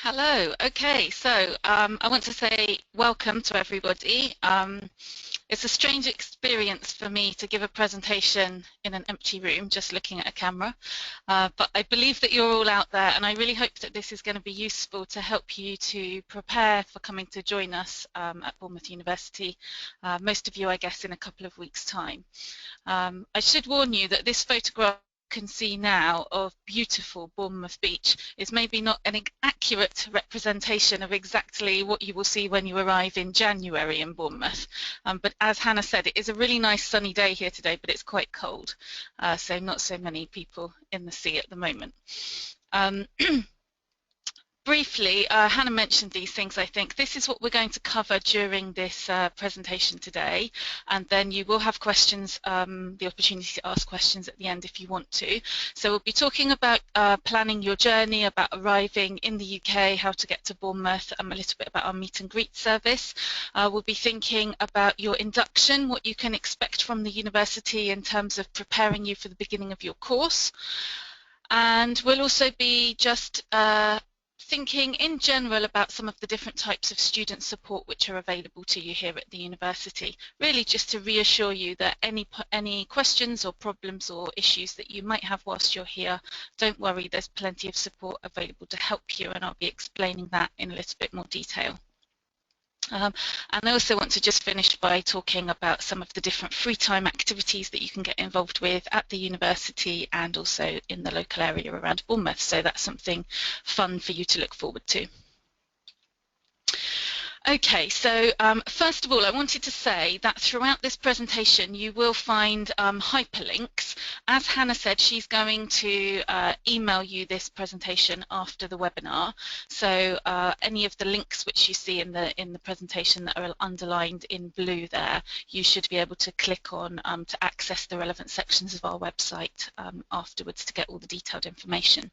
Hello. Okay, so I want to say welcome to everybody. It's a strange experience for me to give a presentation in an empty room, just looking at a camera, but I believe that you're all out there, and I really hope that this is going to be useful to help you to prepare for coming to join us at Bournemouth University, most of you, I guess, in a couple of weeks' time. I should warn you that this photograph you can see now of beautiful Bournemouth Beach is maybe not an accurate representation of exactly what you will see when you arrive in January in Bournemouth. But as Hannah said, it is a really nice sunny day here today, but it's quite cold, so not so many people in the sea at the moment. Briefly, Hannah mentioned these things, I think. This is what we're going to cover during this presentation today, and then you will have questions, the opportunity to ask questions at the end if you want to. So we'll be talking about planning your journey, about arriving in the UK, how to get to Bournemouth, a little bit about our meet and greet service. We'll be thinking about your induction, what you can expect from the university in terms of preparing you for the beginning of your course. And we'll also be just thinking in general about some of the different types of student support which are available to you here at the university, really just to reassure you that any questions or problems or issues that you might have whilst you're here, don't worry, there's plenty of support available to help you, and I'll be explaining that in a little bit more detail. And I also want to just finish by talking about some of the different free time activities that you can get involved with at the university and also in the local area around Bournemouth. So that's something fun for you to look forward to. Okay, so first of all, I wanted to say that throughout this presentation you will find hyperlinks. As Hannah said, she's going to email you this presentation after the webinar. So any of the links which you see in the presentation that are underlined in blue there, you should be able to click on to access the relevant sections of our website afterwards to get all the detailed information.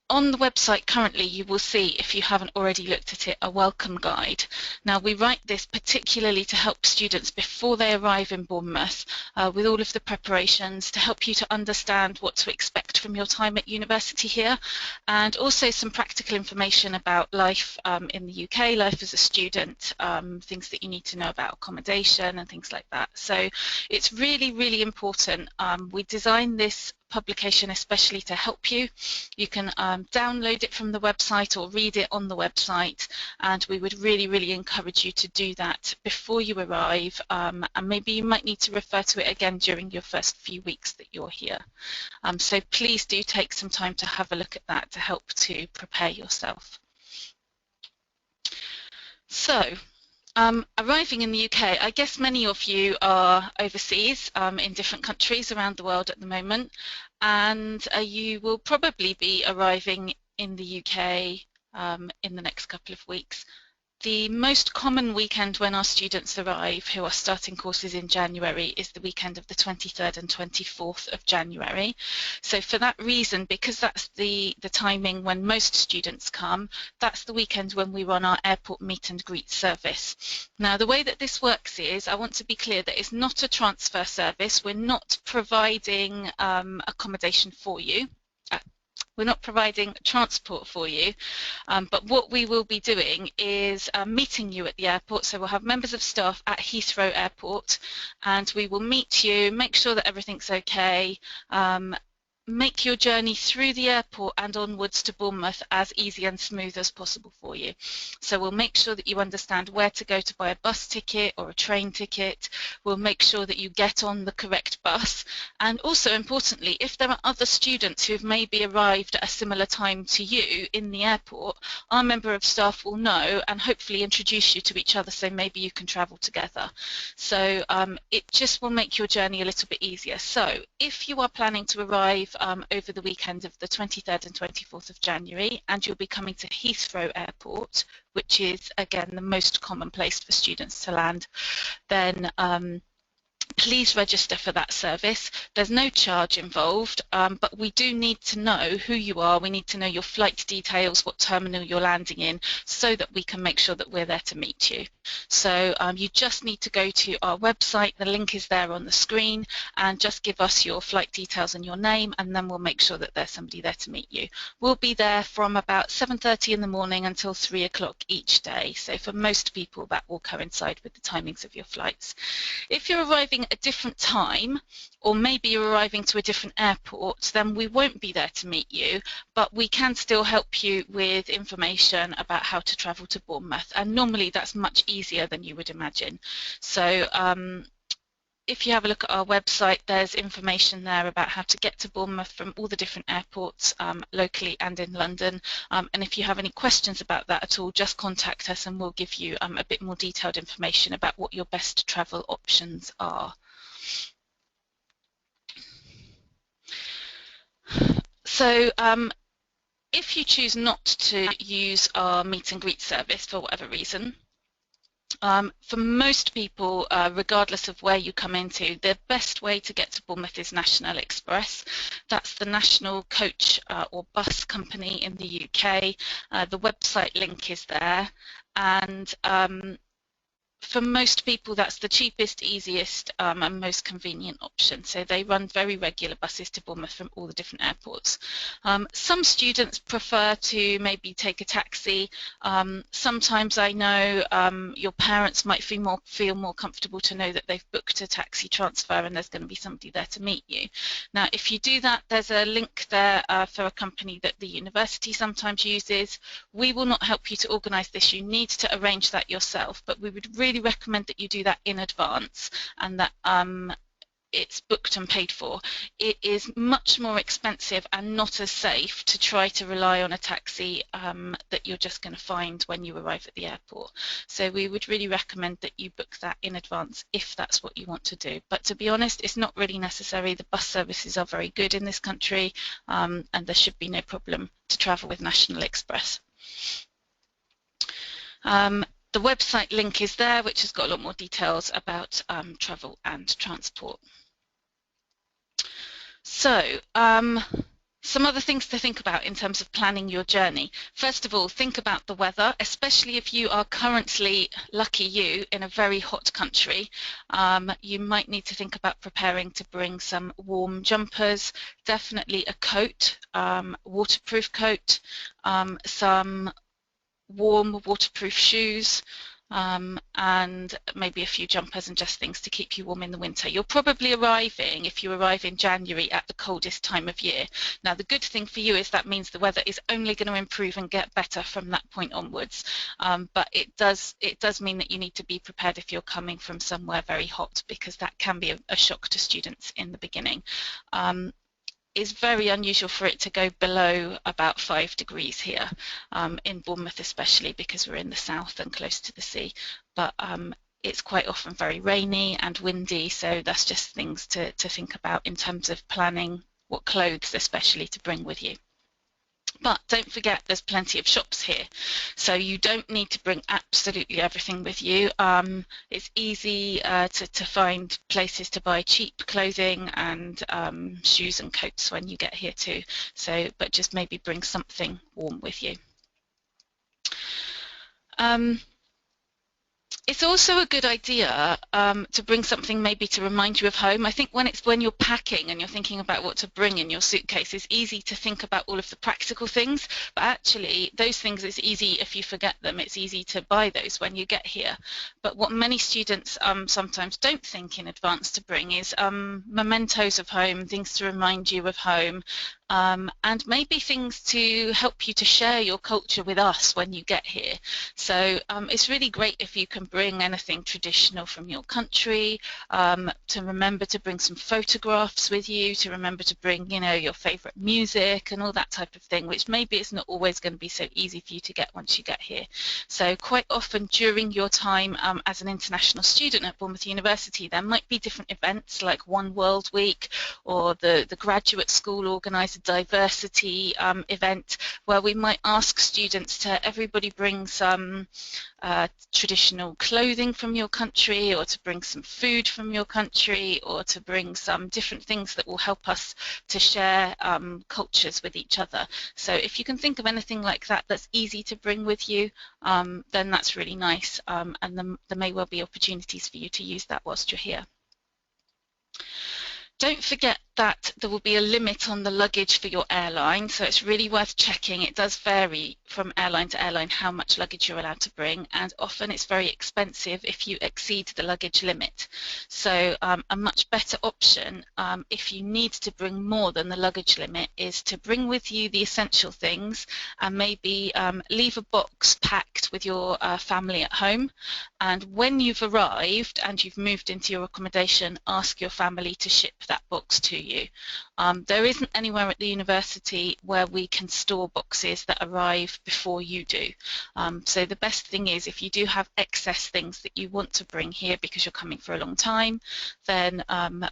On the website currently you will see, if you haven't already looked at it, a welcome guide. Now we write this particularly to help students before they arrive in Bournemouth with all of the preparations to help you to understand what to expect from your time at university here, and also some practical information about life in the UK, life as a student, things that you need to know about accommodation and things like that. So it's really, really important. We designed this publication especially to help you. You can download it from the website or read it on the website, and we would really, really encourage you to do that before you arrive, and maybe you might need to refer to it again during your first few weeks that you're here. So please do take some time to have a look at that to help to prepare yourself. So arriving in the UK, I guess many of you are overseas in different countries around the world at the moment, and you will probably be arriving in the UK in the next couple of weeks. The most common weekend when our students arrive who are starting courses in January is the weekend of the 23rd and 24th of January. So for that reason, because that's the timing when most students come, that's the weekend when we run our airport meet and greet service. Now the way that this works is, I want to be clear that it's not a transfer service. We're not providing accommodation for you. We're not providing transport for you, but what we will be doing is meeting you at the airport. So we'll have members of staff at Heathrow Airport, and we will meet you, make sure that everything's okay, make your journey through the airport and onwards to Bournemouth as easy and smooth as possible for you. So we'll make sure that you understand where to go to buy a bus ticket or a train ticket. We'll make sure that you get on the correct bus, and also importantly, if there are other students who've maybe arrived at a similar time to you in the airport, our member of staff will know and hopefully introduce you to each other, so maybe you can travel together. So it just will make your journey a little bit easier. So if you are planning to arrive over the weekend of the 23rd and 24th of January, and you'll be coming to Heathrow Airport, which is again the most common place for students to land, then please register for that service. There's no charge involved, but we do need to know who you are. We need to know your flight details, what terminal you're landing in, so that we can make sure that we're there to meet you. So you just need to go to our website, the link is there on the screen, and just give us your flight details and your name, and then we'll make sure that there's somebody there to meet you. We'll be there from about 7:30 in the morning until 3 o'clock each day. So for most people that will coincide with the timings of your flights. If you're arriving at a different time, or maybe you're arriving to a different airport, then we won't be there to meet you, but we can still help you with information about how to travel to Bournemouth, and normally that's much easier than you would imagine. So if you have a look at our website, there's information there about how to get to Bournemouth from all the different airports locally and in London. And if you have any questions about that at all, just contact us and we'll give you a bit more detailed information about what your best travel options are. So if you choose not to use our meet and greet service for whatever reason, for most people, regardless of where you come into, the best way to get to Bournemouth is National Express. That's the national coach or bus company in the UK. The website link is there, and for most people that's the cheapest, easiest and most convenient option. So they run very regular buses to Bournemouth from all the different airports. Some students prefer to maybe take a taxi. Sometimes I know your parents might feel more comfortable to know that they've booked a taxi transfer and there's going to be somebody there to meet you. Now if you do that, there's a link there for a company that the university sometimes uses. We will not help you to organise this. You need to arrange that yourself, but we would really recommend that you do that in advance and that it's booked and paid for. It is much more expensive and not as safe to try to rely on a taxi that you're just going to find when you arrive at the airport. So we would really recommend that you book that in advance if that's what you want to do. But to be honest, it's not really necessary. The bus services are very good in this country, and there should be no problem to travel with National Express. The website link is there, which has got a lot more details about travel and transport. So, some other things to think about in terms of planning your journey. First of all, think about the weather, especially if you are currently, lucky you, in a very hot country. You might need to think about preparing to bring some warm jumpers, definitely a coat, waterproof coat, some warm waterproof shoes, and maybe a few jumpers and just things to keep you warm in the winter. You're probably arriving, if you arrive in January, at the coldest time of year. Now the good thing for you is that means the weather is only going to improve and get better from that point onwards, but it does mean that you need to be prepared if you're coming from somewhere very hot, because that can be a shock to students in the beginning. It's very unusual for it to go below about 5 degrees here, in Bournemouth especially, because we're in the south and close to the sea, but it's quite often very rainy and windy, so that's just things to think about in terms of planning what clothes especially to bring with you. But don't forget, there's plenty of shops here, so you don't need to bring absolutely everything with you. It's easy to find places to buy cheap clothing and shoes and coats when you get here too. So, but just maybe bring something warm with you. It's also a good idea to bring something maybe to remind you of home. I think when you're packing and you're thinking about what to bring in your suitcase, it's easy to think about all of the practical things, but actually those things, it's easy if you forget them. It's easy to buy those when you get here. But what many students sometimes don't think in advance to bring is mementos of home, things to remind you of home, and maybe things to help you to share your culture with us when you get here. So it's really great if you can bring anything traditional from your country, to remember to bring some photographs with you, to remember to bring, you know, your favourite music and all that type of thing, which maybe it's not always going to be so easy for you to get once you get here. So quite often during your time as an international student at Bournemouth University, there might be different events like One World Week, or the graduate school organises a diversity event where we might ask students to everybody bring some traditional clothing from your country, or to bring some food from your country, or to bring some different things that will help us to share cultures with each other. So if you can think of anything like that that's easy to bring with you, then that's really nice, and there may well be opportunities for you to use that whilst you're here. Don't forget that there will be a limit on the luggage for your airline, so it's really worth checking. It does vary from airline to airline how much luggage you're allowed to bring, and often it's very expensive if you exceed the luggage limit. So a much better option, if you need to bring more than the luggage limit, is to bring with you the essential things and maybe leave a box packed with your family at home, and when you've arrived and you've moved into your accommodation, ask your family to ship that box to you. There isn't anywhere at the university where we can store boxes that arrive before you do. So the best thing is, if you do have excess things that you want to bring here because you're coming for a long time, then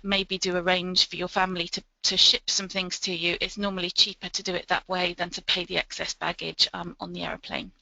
maybe do arrange for your family to ship some things to you. It's normally cheaper to do it that way than to pay the excess baggage on the aeroplane.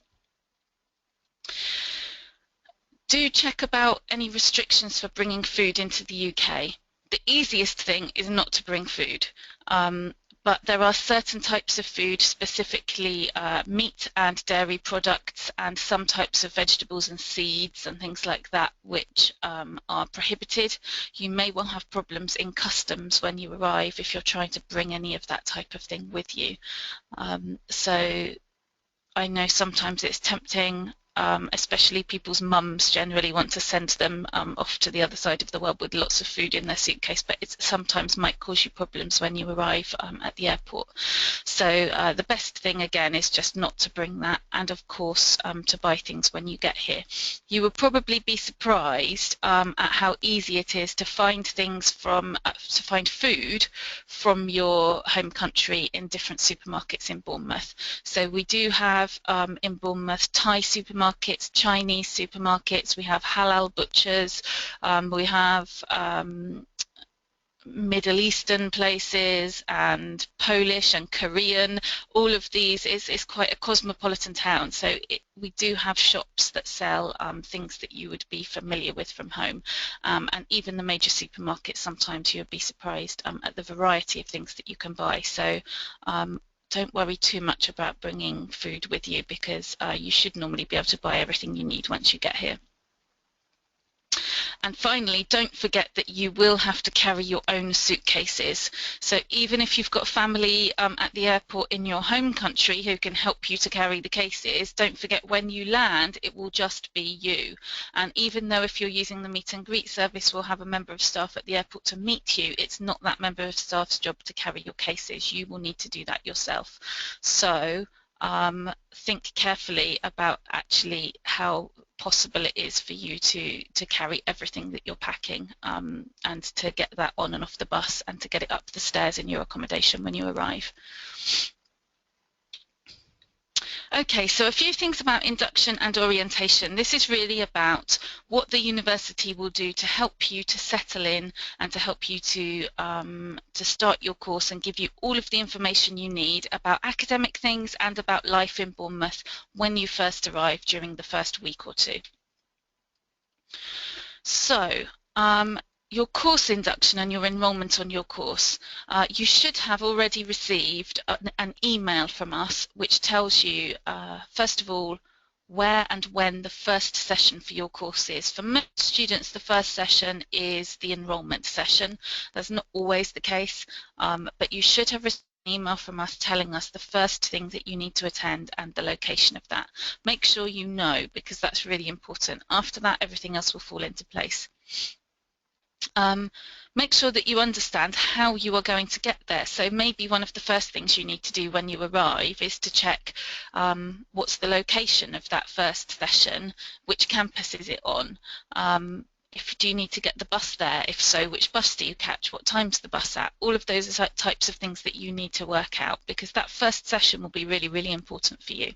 Do check about any restrictions for bringing food into the UK. The easiest thing is not to bring food, but there are certain types of food, specifically meat and dairy products, and some types of vegetables and seeds and things like that, which are prohibited. You may well have problems in customs when you arrive if you're trying to bring any of that type of thing with you. So I know sometimes it's tempting, especially people's mums generally want to send them off to the other side of the world with lots of food in their suitcase, but it sometimes might cause you problems when you arrive at the airport. So the best thing again is just not to bring that, and of course to buy things when you get here. You will probably be surprised at how easy it is to find things to find food from your home country in different supermarkets in Bournemouth. So we do have in Bournemouth Thai supermarkets, Chinese supermarkets, we have halal butchers, we have Middle Eastern places and Polish and Korean. All of these is quite a cosmopolitan town, so we do have shops that sell things that you would be familiar with from home, and even the major supermarkets, sometimes you'll be surprised at the variety of things that you can buy. So don't worry too much about bringing food with you, because you should normally be able to buy everything you need once you get here. And finally, don't forget that you will have to carry your own suitcases. So even if you've got family at the airport in your home country who can help you to carry the cases, don't forget when you land, it will just be you. And even though if you're using the meet and greet service, we'll have a member of staff at the airport to meet you, it's not that member of staff's job to carry your cases. You will need to do that yourself. So think carefully about actually how possible it is for you to carry everything that you're packing, and to get that on and off the bus and to get it up the stairs in your accommodation when you arrive. Okay, so a few things about induction and orientation. This is really about what the university will do to help you to settle in and to help you to start your course and give you all of the information you need about academic things and about life in Bournemouth when you first arrive during the first week or two. So, your course induction and your enrolment on your course. You should have already received an email from us which tells you, first of all, where and when the first session for your course is. For most students, the first session is the enrolment session. That's not always the case, but you should have received an email from us telling us the first thing that you need to attend and the location of that. Make sure you know, because that's really important. After that, everything else will fall into place. Make sure that you understand how you are going to get there. So maybe one of the first things you need to do when you arrive is to check what's the location of that first session, which campus is it on, do you need to get the bus there, if so, which bus do you catch, what time's the bus at. All of those are types of things that you need to work out, because that first session will be really, really important for you.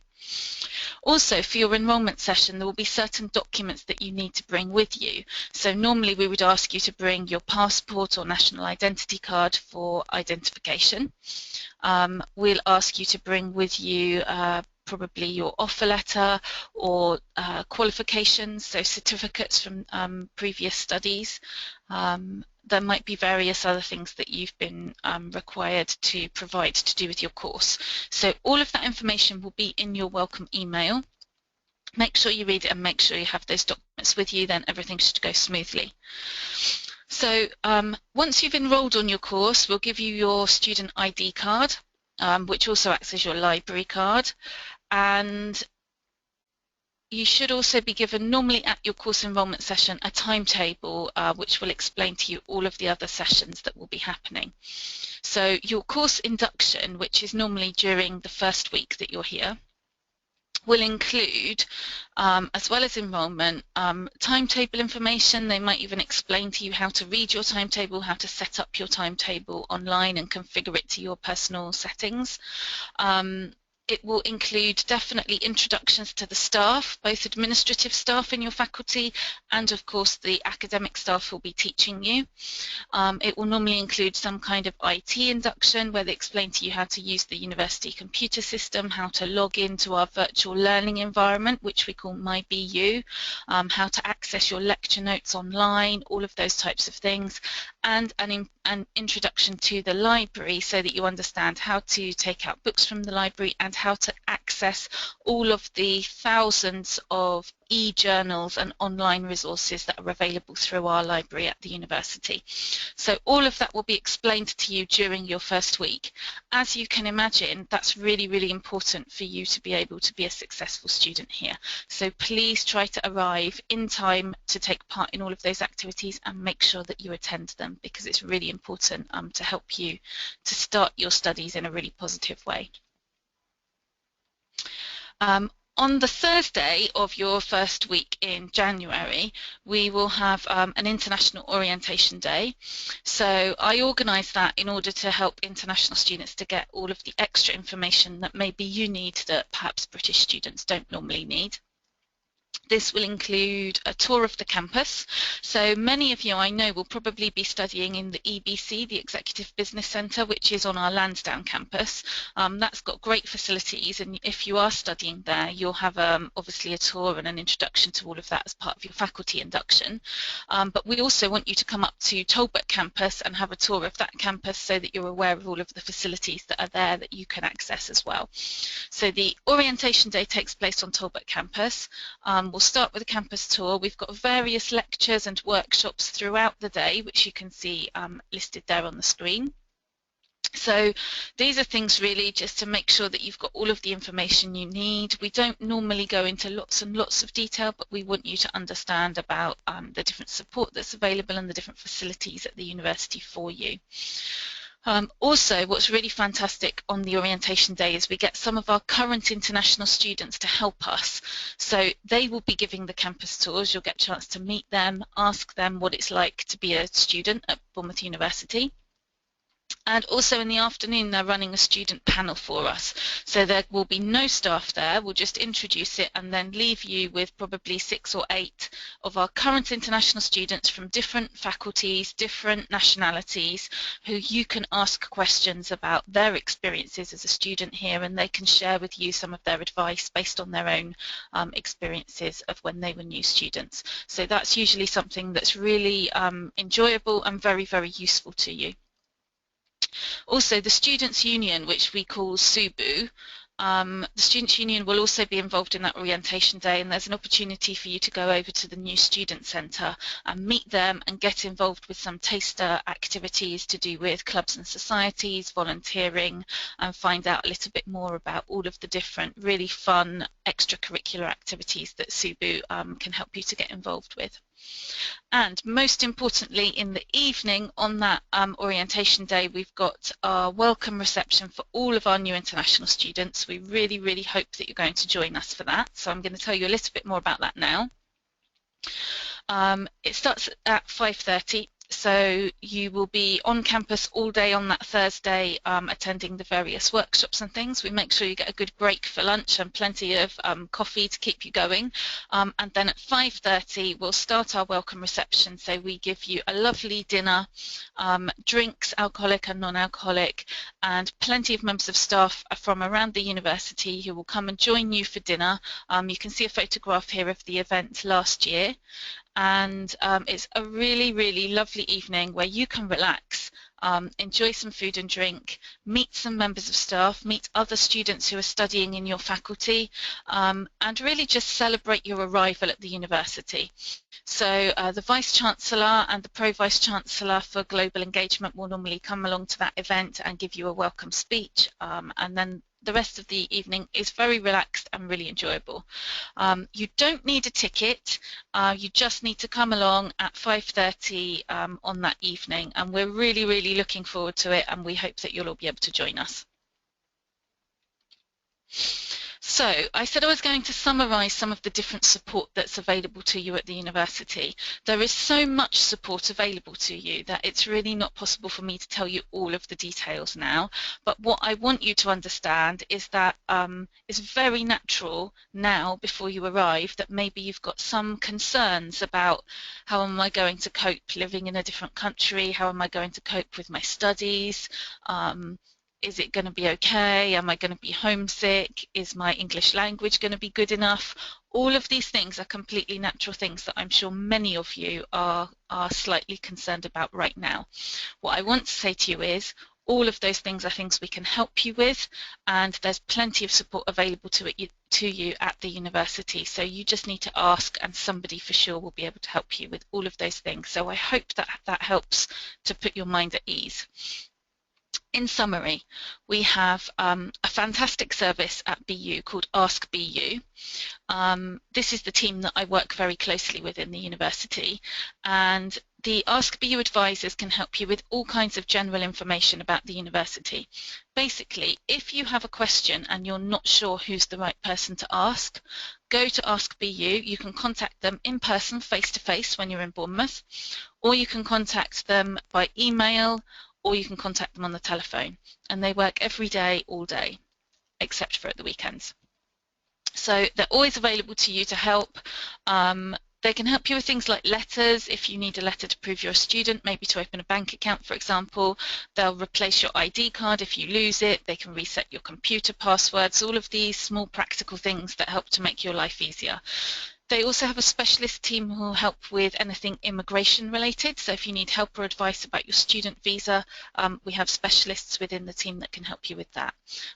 Also, for your enrolment session, there will be certain documents that you need to bring with you. So normally we would ask you to bring your passport or national identity card for identification. We'll ask you to bring with you probably your offer letter or qualifications, so certificates from previous studies. There might be various other things that you've been required to provide to do with your course. So all of that information will be in your welcome email. Make sure you read it and make sure you have those documents with you, then everything should go smoothly. So once you've enrolled on your course, we'll give you your student ID card, which also acts as your library card. And you should also be given, normally at your course enrolment session, a timetable which will explain to you all of the other sessions that will be happening. So your course induction, which is normally during the first week that you're here, will include, as well as enrolment, timetable information. They might even explain to you how to read your timetable, how to set up your timetable online and configure it to your personal settings. It will include definitely introductions to the staff, both administrative staff in your faculty and of course the academic staff who will be teaching you. It will normally include some kind of IT induction where they explain to you how to use the university computer system, how to log into our virtual learning environment, which we call MyBU, how to access your lecture notes online, all of those types of things, and an introduction to the library so that you understand how to take out books from the library and how to access all of the thousands of e-journals and online resources that are available through our library at the university. So all of that will be explained to you during your first week. As you can imagine, that's really, really important for you to be able to be a successful student here. So please try to arrive in time to take part in all of those activities and make sure that you attend them, because it's really important to help you to start your studies in a really positive way. On the Thursday of your first week in January, we will have an International Orientation Day. So I organise that in order to help international students to get all of the extra information that maybe you need that perhaps British students don't normally need. This will include a tour of the campus. So many of you, I know, will probably be studying in the EBC, the Executive Business Centre, which is on our Lansdowne campus. That's got great facilities, and if you are studying there, you'll have obviously a tour and an introduction to all of that as part of your faculty induction. But we also want you to come up to Talbot campus and have a tour of that campus so that you're aware of all of the facilities that are there that you can access as well. So the Orientation Day takes place on Talbot campus. We'll start with a campus tour. We've got various lectures and workshops throughout the day, which you can see listed there on the screen. So these are things really just to make sure that you've got all of the information you need. We don't normally go into lots and lots of detail, but we want you to understand about the different support that's available and the different facilities at the university for you. Also, what's really fantastic on the Orientation Day is we get some of our current international students to help us. So they will be giving the campus tours. You'll get a chance to meet them, ask them what it's like to be a student at Bournemouth University. And also in the afternoon, they're running a student panel for us. So there will be no staff there. We'll just introduce it and then leave you with probably 6 or 8 of our current international students from different faculties, different nationalities, who you can ask questions about their experiences as a student here, and they can share with you some of their advice based on their own experiences of when they were new students. So that's usually something that's really enjoyable and very, very useful to you. Also, the Students' Union, which we call SUBU, the Students' Union will also be involved in that Orientation Day, and there's an opportunity for you to go over to the New Student Centre and meet them and get involved with some taster activities to do with clubs and societies, volunteering, and find out a little bit more about all of the different really fun extracurricular activities that SUBU can help you to get involved with. And most importantly, in the evening on that Orientation Day, we've got our welcome reception for all of our new international students. We really, really hope that you're going to join us for that. So I'm going to tell you a little bit more about that now. It starts at 5:30. So you will be on campus all day on that Thursday, attending the various workshops and things. We make sure you get a good break for lunch and plenty of coffee to keep you going. And then at 5:30 we'll start our welcome reception. So we give you a lovely dinner, drinks, alcoholic and non-alcoholic, and plenty of members of staff from around the university who will come and join you for dinner. You can see a photograph here of the event last year. And it's a really, really lovely evening where you can relax, enjoy some food and drink, meet some members of staff, meet other students who are studying in your faculty, and really just celebrate your arrival at the university. So the Vice-Chancellor and the Pro-Vice-Chancellor for Global Engagement will normally come along to that event and give you a welcome speech, and then the rest of the evening is very relaxed and really enjoyable. You don't need a ticket, you just need to come along at 5:30 on that evening, and we're really, really looking forward to it, and we hope that you'll all be able to join us. So I said I was going to summarise some of the different support that's available to you at the university. There is so much support available to you that it's really not possible for me to tell you all of the details now. But what I want you to understand is that it's very natural now before you arrive that maybe you've got some concerns about how am I going to cope living in a different country, how am I going to cope with my studies, is it going to be okay? Am I going to be homesick? Is my English language going to be good enough? All of these things are completely natural things that I'm sure many of you are slightly concerned about right now. What I want to say to you is all of those things are things we can help you with, and there's plenty of support available to you at the university. So you just need to ask, and somebody for sure will be able to help you with all of those things. So I hope that that helps to put your mind at ease. In summary, we have a fantastic service at BU called Ask BU. This is the team that I work very closely with in the university, and the Ask BU advisors can help you with all kinds of general information about the university. Basically, if you have a question and you're not sure who's the right person to ask, go to Ask BU. You can contact them in person, face-to-face when you're in Bournemouth, or you can contact them by email, or you can contact them on the telephone, and they work every day, all day, except for at the weekends. So they're always available to you to help. They can help you with things like letters, if you need a letter to prove you're a student, maybe to open a bank account, for example. They'll replace your ID card if you lose it. They can reset your computer passwords, all of these small practical things that help to make your life easier. They also have a specialist team who will help with anything immigration related. So if you need help or advice about your student visa, we have specialists within the team that can help you with that.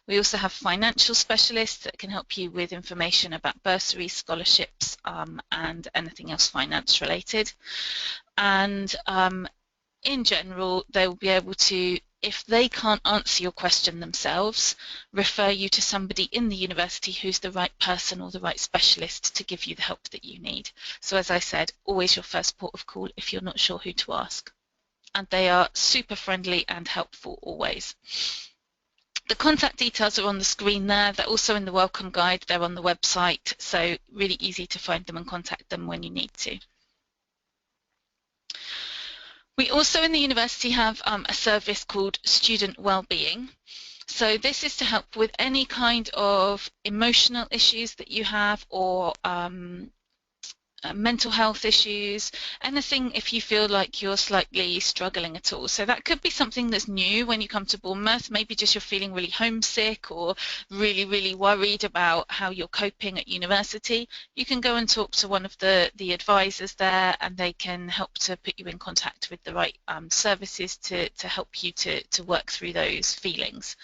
We also have financial specialists that can help you with information about bursaries, scholarships, and anything else finance related. And in general, they will be able to, if they can't answer your question themselves, refer you to somebody in the university who's the right person or the right specialist to give you the help that you need. So as I said, always your first port of call if you're not sure who to ask. And they are super friendly and helpful always. The contact details are on the screen there. They're also in the welcome guide. They're on the website, so really easy to find them and contact them when you need to. We also in the university have a service called Student Wellbeing. So this is to help with any kind of emotional issues that you have, or mental health issues, anything if you feel like you're slightly struggling at all. So that could be something that's new when you come to Bournemouth, maybe just you're feeling really homesick or really, really worried about how you're coping at university. You can go and talk to one of the advisors there, and they can help to put you in contact with the right services to help you to work through those feelings.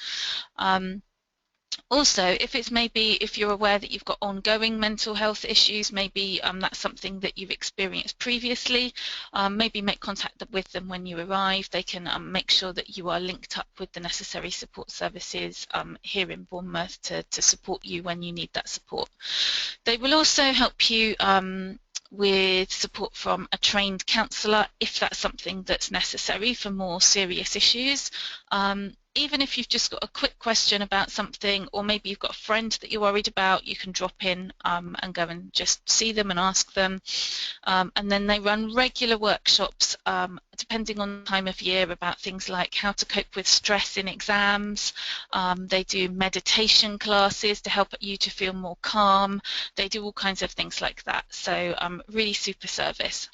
Also, if you're aware that you've got ongoing mental health issues, maybe that's something that you've experienced previously, maybe make contact with them when you arrive. They can make sure that you are linked up with the necessary support services here in Bournemouth to support you when you need that support. They will also help you with support from a trained counsellor if that's something that's necessary for more serious issues. even if you've just got a quick question about something, or maybe you've got a friend that you're worried about, you can drop in and go and just see them and ask them. And then they run regular workshops, depending on the time of year, about things like how to cope with stress in exams. They do meditation classes to help you to feel more calm. They do all kinds of things like that. So really super service.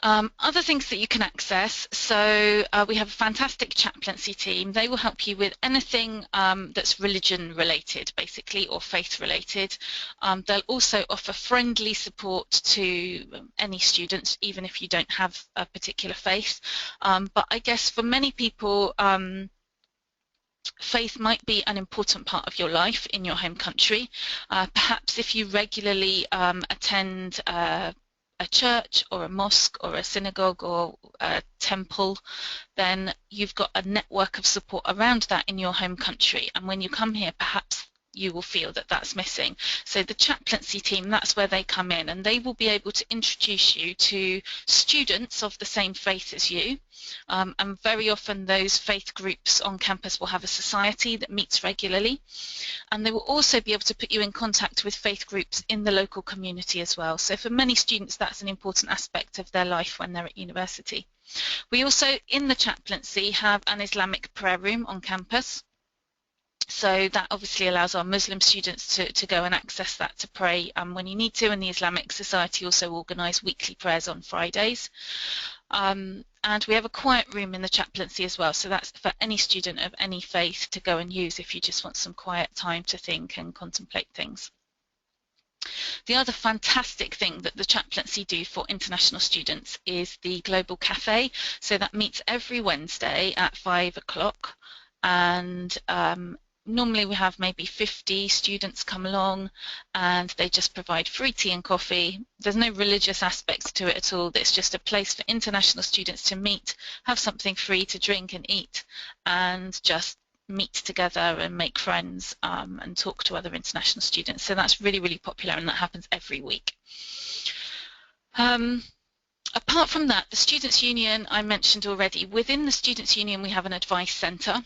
Other things that you can access, so we have a fantastic chaplaincy team. They will help you with anything that's religion related, basically, or faith related. They'll also offer friendly support to any students, even if you don't have a particular faith. But I guess for many people, faith might be an important part of your life in your home country. Perhaps if you regularly attend a church or a mosque or a synagogue or a temple, then you've got a network of support around that in your home country. And when you come here, perhaps you will feel that that's missing. So the chaplaincy team, that's where they come in, and they will be able to introduce you to students of the same faith as you. And very often those faith groups on campus will have a society that meets regularly. And they will also be able to put you in contact with faith groups in the local community as well. So for many students, that's an important aspect of their life when they're at university. We also, in the chaplaincy, have an Islamic prayer room on campus. So that obviously allows our Muslim students to go and access that to pray when you need to, and the Islamic Society also organise weekly prayers on Fridays. And we have a quiet room in the chaplaincy as well, so that's for any student of any faith to go and use if you just want some quiet time to think and contemplate things. The other fantastic thing that the chaplaincy do for international students is the Global Cafe. So that meets every Wednesday at 5 o'clock, and normally we have maybe 50 students come along, and they just provide free tea and coffee. There's no religious aspects to it at all. It's just a place for international students to meet, have something free to drink and eat, and just meet together and make friends and talk to other international students. So that's really, really popular, and that happens every week. Apart from that, the Students' Union I mentioned already. Within the Students' Union we have an advice centre,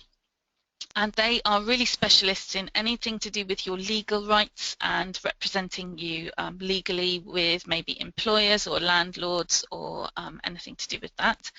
and they are really specialists in anything to do with your legal rights and representing you legally with maybe employers or landlords or anything to do with that.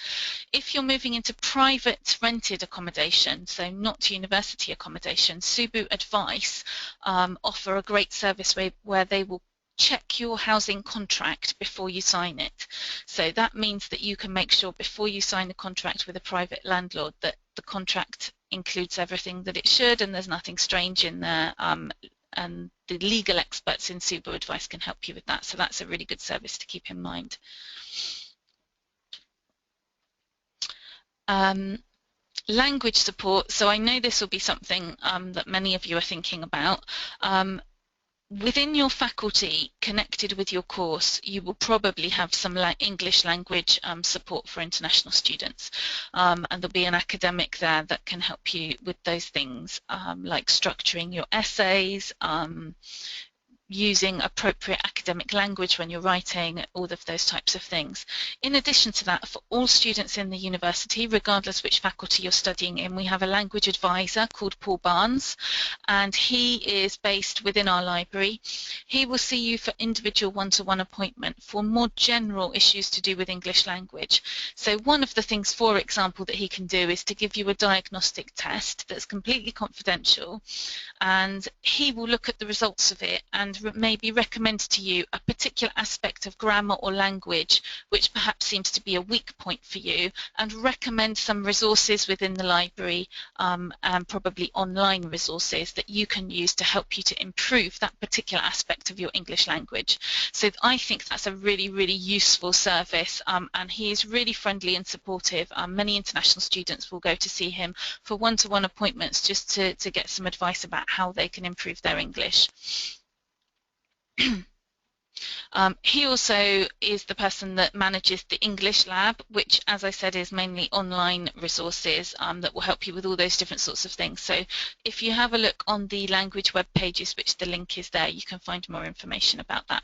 If you're moving into private rented accommodation, so not university accommodation, Subu Advice offer a great service where they will check your housing contract before you sign it. So that means that you can make sure before you sign a contract with a private landlord that the contract includes everything that it should and there's nothing strange in there, and the legal experts in Subu Advice can help you with that. So that's a really good service to keep in mind. Language support. So I know this will be something that many of you are thinking about. Within your faculty, connected with your course, you will probably have some English language support for international students, and there'll be an academic there that can help you with those things, like structuring your essays, using appropriate academic language when you're writing, all of those types of things. In addition to that, for all students in the university, regardless which faculty you're studying in, we have a language advisor called Paul Barnes, and he is based within our library. He will see you for individual one-to-one appointment for more general issues to do with English language. So one of the things, for example, that he can do is to give you a diagnostic test that's completely confidential, and he will look at the results of it and maybe recommend to you a particular aspect of grammar or language which perhaps seems to be a weak point for you, and recommend some resources within the library and probably online resources that you can use to help you to improve that particular aspect of your English language. So I think that's a really, really useful service, and he is really friendly and supportive. Many international students will go to see him for one-to-one appointments just to get some advice about how they can improve their English. He also is the person that manages the English Lab, which, as I said, is mainly online resources that will help you with all those different sorts of things. So if you have a look on the language web pages, which the link is there, you can find more information about that.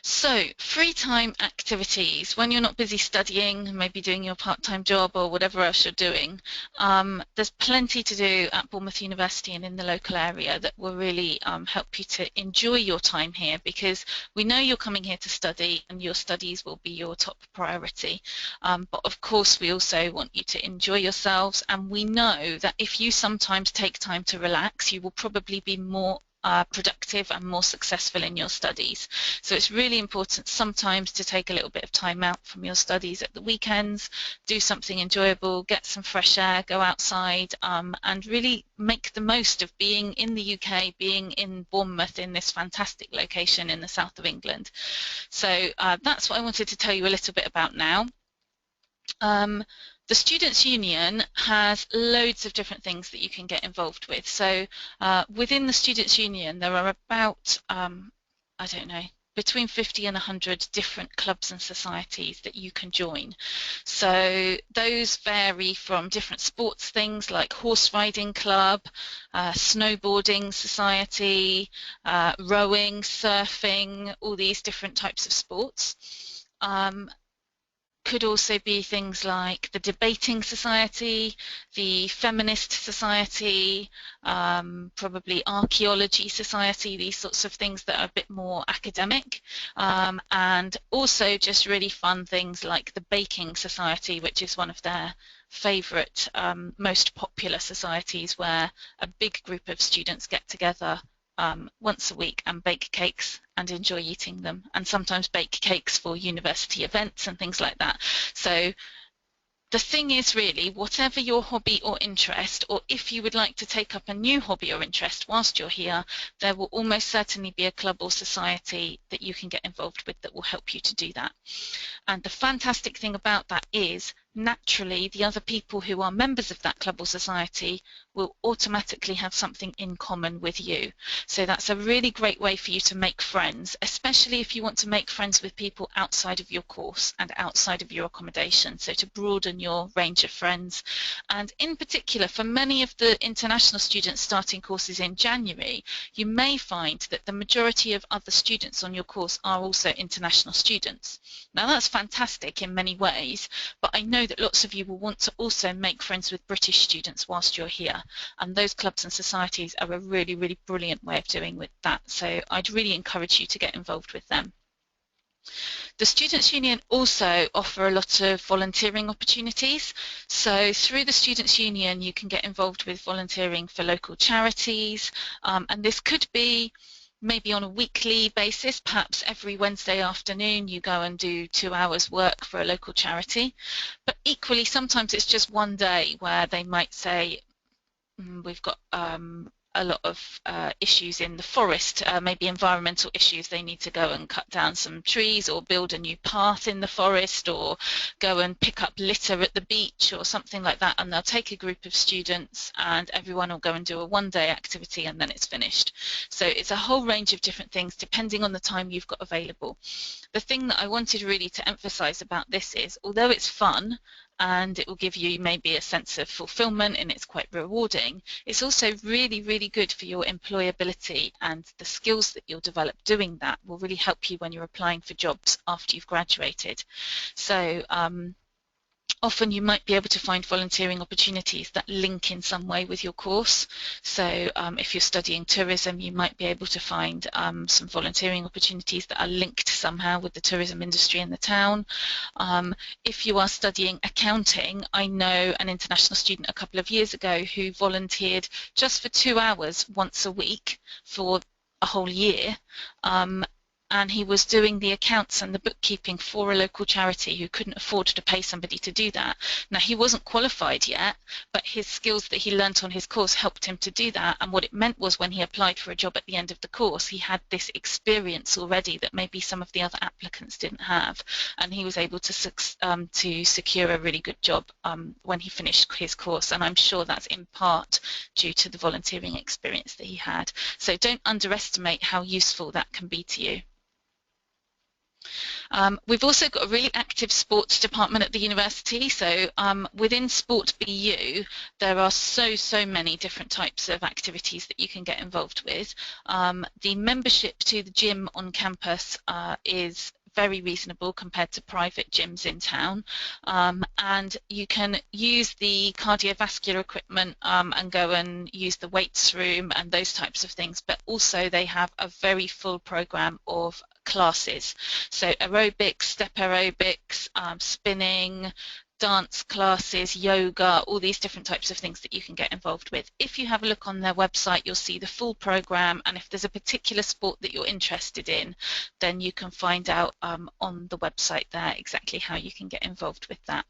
So, free time activities, when you're not busy studying, maybe doing your part-time job or whatever else you're doing, there's plenty to do at Bournemouth University and in the local area that will really help you to enjoy your time here, because we know you're coming here to study and your studies will be your top priority. But of course, we also want you to enjoy yourselves, and we know that if you sometimes take time to relax, you will probably be more productive and more successful in your studies. So it's really important sometimes to take a little bit of time out from your studies at the weekends, do something enjoyable, get some fresh air, go outside, and really make the most of being in the UK, being in Bournemouth, in this fantastic location in the south of England. So that's what I wanted to tell you a little bit about now. The Students' Union has loads of different things that you can get involved with. So within the Students' Union, there are about, I don't know, between 50 and 100 different clubs and societies that you can join. So those vary from different sports things like horse riding club, snowboarding society, rowing, surfing, all these different types of sports. Could also be things like the Debating Society, the Feminist Society, probably Archaeology Society, these sorts of things that are a bit more academic, and also just really fun things like the Baking Society, which is one of their favourite, most popular societies, where a big group of students get together once a week and bake cakes and enjoy eating them, and sometimes bake cakes for university events and things like that. So the thing is, really, whatever your hobby or interest, or if you would like to take up a new hobby or interest whilst you're here, there will almost certainly be a club or society that you can get involved with that will help you to do that. And the fantastic thing about that is, naturally, the other people who are members of that club or society will automatically have something in common with you. So that's a really great way for you to make friends, especially if you want to make friends with people outside of your course and outside of your accommodation, so to broaden your range of friends. And in particular, for many of the international students starting courses in January, you may find that the majority of other students on your course are also international students. Now that's fantastic in many ways, but I know that lots of you will want to also make friends with British students whilst you're here, and those clubs and societies are a really, really brilliant way of doing with that. So I'd really encourage you to get involved with them. The Students' Union also offer a lot of volunteering opportunities. So through the Students' Union, you can get involved with volunteering for local charities, and this could be maybe on a weekly basis. Perhaps every Wednesday afternoon you go and do 2 hours work for a local charity. But equally, sometimes it's just one day where they might say, we've got a lot of issues in the forest, maybe environmental issues. They need to go and cut down some trees or build a new path in the forest, or go and pick up litter at the beach or something like that, and they'll take a group of students and everyone will go and do a one-day activity and then it's finished. So it's a whole range of different things depending on the time you've got available. The thing that I wanted really to emphasize about this is, although it's fun and it will give you maybe a sense of fulfillment and it's quite rewarding, it's also really, really good for your employability, and the skills that you'll develop doing that will really help you when you're applying for jobs after you've graduated. So often you might be able to find volunteering opportunities that link in some way with your course. So if you're studying tourism, you might be able to find some volunteering opportunities that are linked somehow with the tourism industry in the town. If you are studying accounting, I know an international student a couple of years ago who volunteered just for 2 hours once a week for a whole year. And he was doing the accounts and the bookkeeping for a local charity who couldn't afford to pay somebody to do that. Now, he wasn't qualified yet, but his skills that he learnt on his course helped him to do that, and what it meant was when he applied for a job at the end of the course, he had this experience already that maybe some of the other applicants didn't have, and he was able to secure a really good job when he finished his course, and I'm sure that's in part due to the volunteering experience that he had. So don't underestimate how useful that can be to you. We've also got a really active sports department at the university. So within Sport BU, there are so many different types of activities that you can get involved with. The membership to the gym on campus is very reasonable compared to private gyms in town, and you can use the cardiovascular equipment and go and use the weights room and those types of things, but also they have a very full program of classes, so aerobics, step aerobics, spinning, dance classes, yoga, all these different types of things that you can get involved with. If you have a look on their website, you'll see the full program, and if there's a particular sport that you're interested in, then you can find out on the website there exactly how you can get involved with that.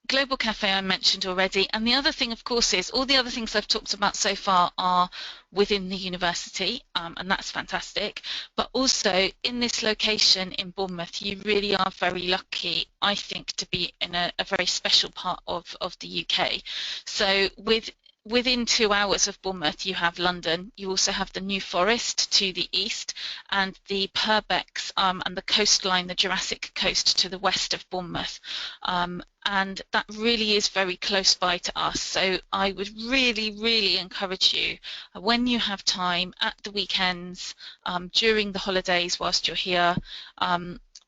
Global Cafe I mentioned already, and the other thing, of course, is all the other things I've talked about so far are within the university, and that's fantastic. But also in this location in Bournemouth, you really are very lucky, I think, to be in a very special part of the UK. So within 2 hours of Bournemouth, you have London. You also have the New Forest to the east, and the Purbeck and the coastline, the Jurassic Coast to the west of Bournemouth. And that really is very close by to us. So I would really encourage you, when you have time at the weekends, during the holidays whilst you're here,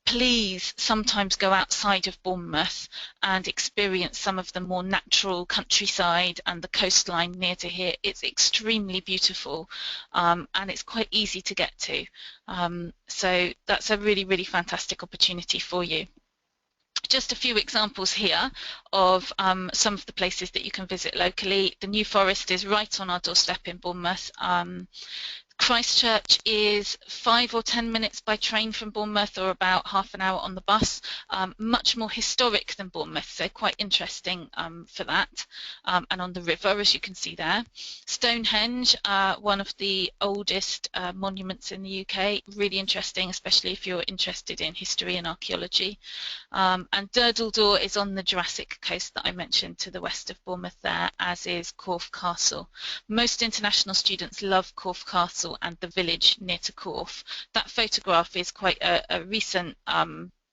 please sometimes go outside of Bournemouth and experience some of the more natural countryside and the coastline near to here. It's extremely beautiful, and it's quite easy to get to. So that's a really fantastic opportunity for you. Just a few examples here of some of the places that you can visit locally. The New Forest is right on our doorstep in Bournemouth. Christchurch is 5 or 10 minutes by train from Bournemouth, or about half an hour on the bus. Much more historic than Bournemouth, so quite interesting for that. And on the river, as you can see there. Stonehenge, one of the oldest monuments in the UK, really interesting, especially if you're interested in history and archaeology. And Durdledor is on the Jurassic Coast that I mentioned to the west of Bournemouth there, as is Corfe Castle. Most international students love Corfe Castle and the village near to Corfe. That photograph is quite a recent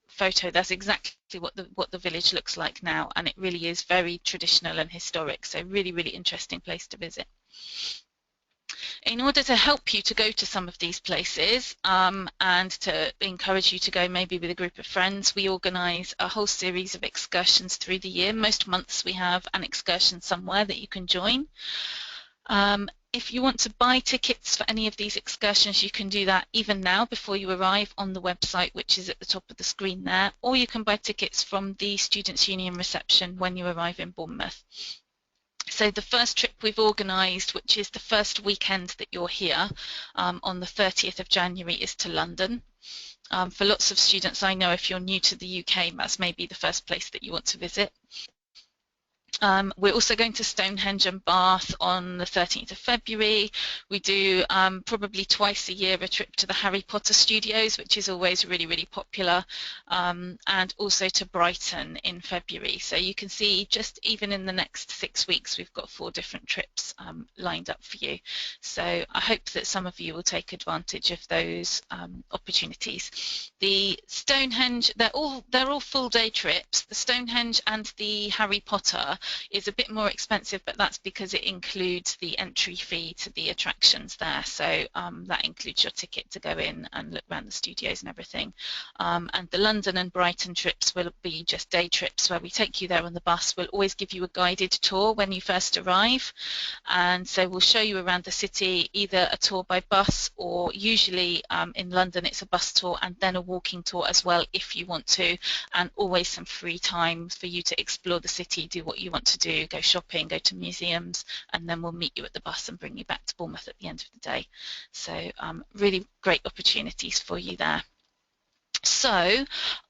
photo. That's exactly what the village looks like now, and it really is very traditional and historic, so really interesting place to visit. In order to help you to go to some of these places and to encourage you to go maybe with a group of friends, we organise a whole series of excursions through the year. Most months we have an excursion somewhere that you can join. If you want to buy tickets for any of these excursions, you can do that even now before you arrive on the website, which is at the top of the screen there, or you can buy tickets from the Students' Union reception when you arrive in Bournemouth. So the first trip we've organised, which is the first weekend that you're here, on the 30th of January, is to London. For lots of students I know, if you're new to the UK, that's maybe the first place that you want to visit. We're also going to Stonehenge and Bath on the 13th of February. We do probably twice a year a trip to the Harry Potter studios, which is always really popular, and also to Brighton in February. So you can see just even in the next 6 weeks we've got 4 different trips lined up for you. So I hope that some of you will take advantage of those opportunities. The Stonehenge, they're all full day trips. The Stonehenge and the Harry Potter is a bit more expensive, but that's because it includes the entry fee to the attractions there. So that includes your ticket to go in and look around the studios and everything. And the London and Brighton trips will be just day trips where we take you there on the bus. We'll always give you a guided tour when you first arrive, and so we'll show you around the city, either a tour by bus, or usually in London it's a bus tour and then a walking tour as well if you want to, and always some free time for you to explore the city, do what you want to do, go shopping, go to museums, and then we'll meet you at the bus and bring you back to Bournemouth at the end of the day. So really great opportunities for you there. So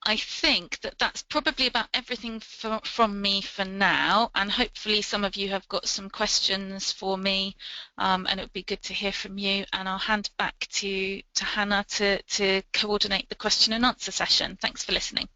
I think that that's probably about everything from me for now, and hopefully some of you have got some questions for me, and it would be good to hear from you, and I'll hand back to Hannah to coordinate the question and answer session. Thanks for listening.